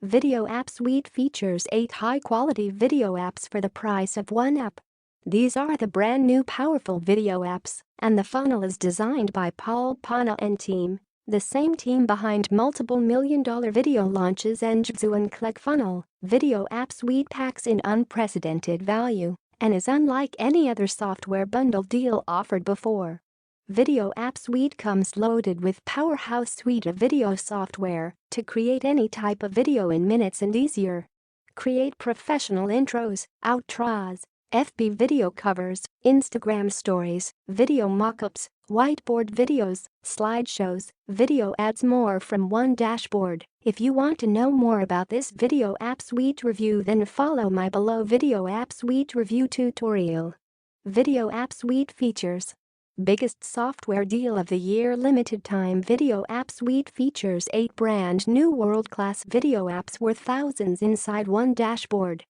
Video App Suite features 8 high-quality video apps for the price of one app. These are the brand new powerful video apps, and the funnel is designed by Paul Pana and team, the same team behind multiple million-dollar video launches and Jitsu and ClickFunnels. Video App Suite packs in unprecedented value and is unlike any other software bundle deal offered before. Video App Suite comes loaded with powerhouse suite of video software to create any type of video in minutes and easier. Create professional intros, outros, FB video covers, Instagram stories, video mockups, whiteboard videos, slideshows, video ads, more from one dashboard. If you want to know more about this Video App Suite review, then follow my below Video App Suite review tutorial. Video App Suite features. Biggest software deal of the year. Limited time Video App Suite features 8 brand new world-class video apps worth thousands inside one dashboard.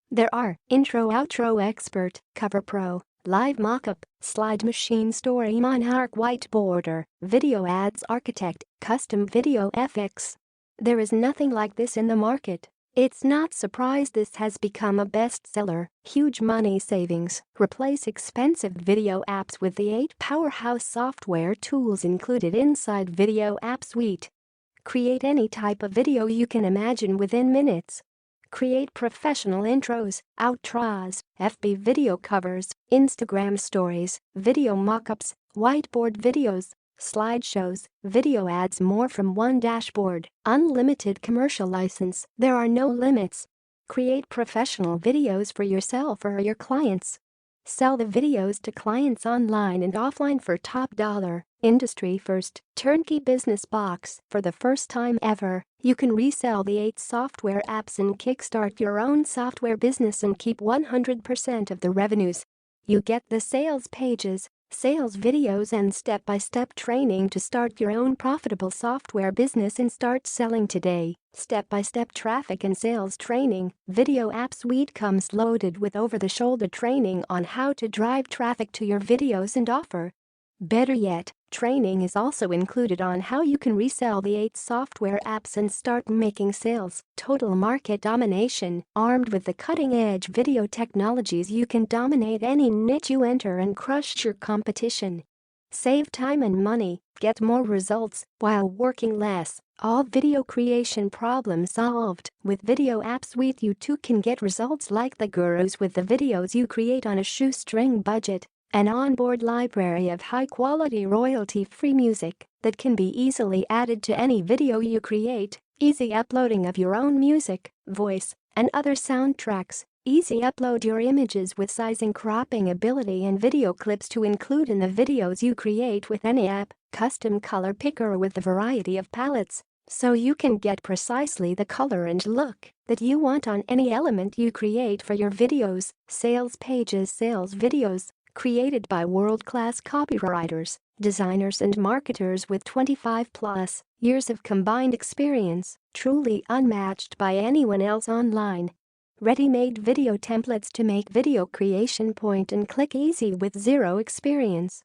There are Intro, Outro, Expert, Cover Pro, Live Mockup, Slide Machine, Story, Monarch, Whiteboarder, Video Ads Architect, Custom Video FX. There is nothing like this in the market. It's not surprised this has become a bestseller. Huge money savings. Replace expensive video apps with the 8 powerhouse software tools included inside Video App Suite. Create any type of video you can imagine within minutes. Create professional intros, outros, FB video covers, Instagram stories, video mockups, whiteboard videos, slideshows, video ads, more from one dashboard. Unlimited commercial license. There are no limits. Create professional videos for yourself or your clients. Sell the videos to clients online and offline for top dollar. Industry first. Turnkey Business Box. For the first time ever, you can resell the 8 software apps and kickstart your own software business and keep 100% of the revenues. You get the sales pages, sales videos, and step-by-step training to start your own profitable software business and start selling today. Step-by-step traffic and sales training. Video App Suite comes loaded with over-the-shoulder training on how to drive traffic to your videos and offer. Better yet, training is also included on how you can resell the 8 software apps and start making sales. Total market domination. Armed with the cutting-edge video technologies, you can dominate any niche you enter and crush your competition. Save time and money, get more results while working less. All video creation problem solved. With Video App Suite, you too can get results like the gurus with the videos you create on a shoestring budget. An onboard library of high-quality royalty-free music that can be easily added to any video you create. Easy uploading of your own music, voice, and other soundtracks. Easy upload your images with sizing, cropping ability, and video clips to include in the videos you create with any app. Custom color picker with a variety of palettes, so you can get precisely the color and look that you want on any element you create for your videos. Sales pages. Sales videos created by world-class copywriters, designers, and marketers with 25+ years of combined experience, truly unmatched by anyone else online. Ready-made video templates to make video creation point and click easy with zero experience.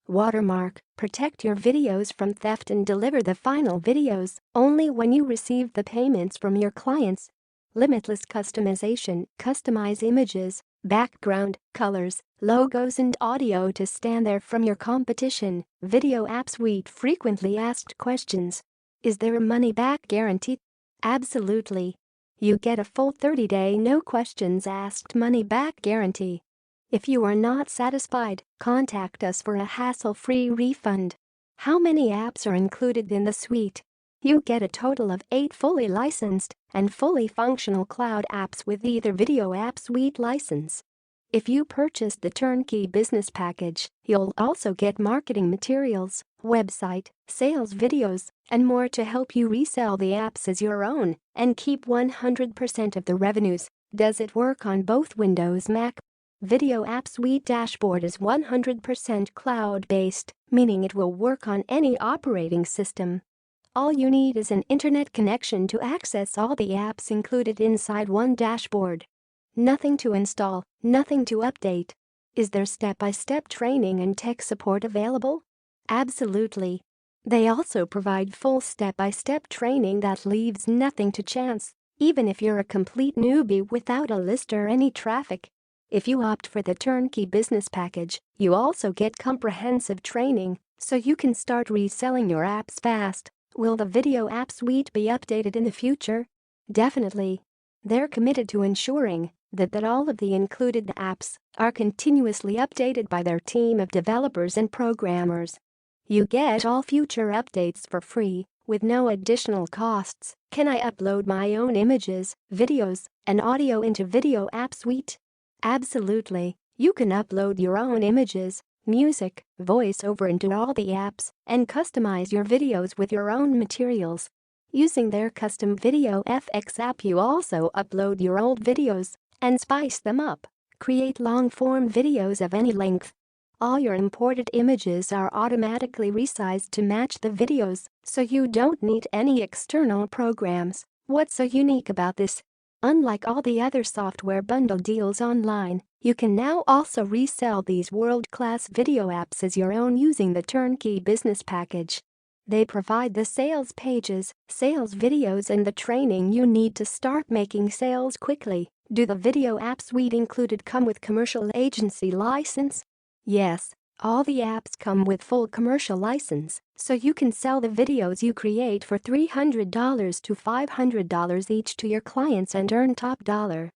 Watermark. Protect your videos from theft and deliver the final videos only when you receive the payments from your clients. Limitless customization. Customize images, background, colors, logos, and audio to stand there from your competition. Video App Suite. Frequently asked questions. Is there a money-back guarantee? Absolutely. You get a full 30-day no questions asked money-back guarantee. If you are not satisfied, contact us for a hassle-free refund. How many apps are included in the suite? You get a total of 8 fully licensed and fully functional cloud apps with either Video App Suite license. If you purchase the Turnkey Business Package, you'll also get marketing materials, website, sales videos, and more to help you resell the apps as your own and keep 100% of the revenues. Does it work on both Windows, Mac? Video App Suite dashboard is 100% cloud-based, meaning it will work on any operating system. All you need is an internet connection to access all the apps included inside one dashboard. Nothing to install, nothing to update. Is there step-by-step training and tech support available? Absolutely. They also provide full step-by-step training that leaves nothing to chance. even if you're a complete newbie without a list or any traffic. If you opt for the Turnkey Business Package, you also get comprehensive training, so you can start reselling your apps fast. Will the video app suite be updated in the future? Definitely. They're committed to ensuring that all of the included apps are continuously updated by their team of developers and programmers. You get all future updates for free, with no additional costs. Can I upload my own images, videos, and audio into Video App Suite? Absolutely. You can upload your own images, music, voiceover into all the apps and customize your videos with your own materials. Using their custom Video FX app, you also upload your old videos and spice them up. Create long-form videos of any length. All your imported images are automatically resized to match the videos, so you don't need any external programs. What's so unique about this? Unlike all the other software bundle deals online, you can now also resell these world-class video apps as your own using the Turnkey Business Package. They provide the sales pages, sales videos, and the training you need to start making sales quickly. Do the Video App Suite included come with commercial agency license? Yes, all the apps come with full commercial license, so you can sell the videos you create for $300 to $500 each to your clients and earn top dollar.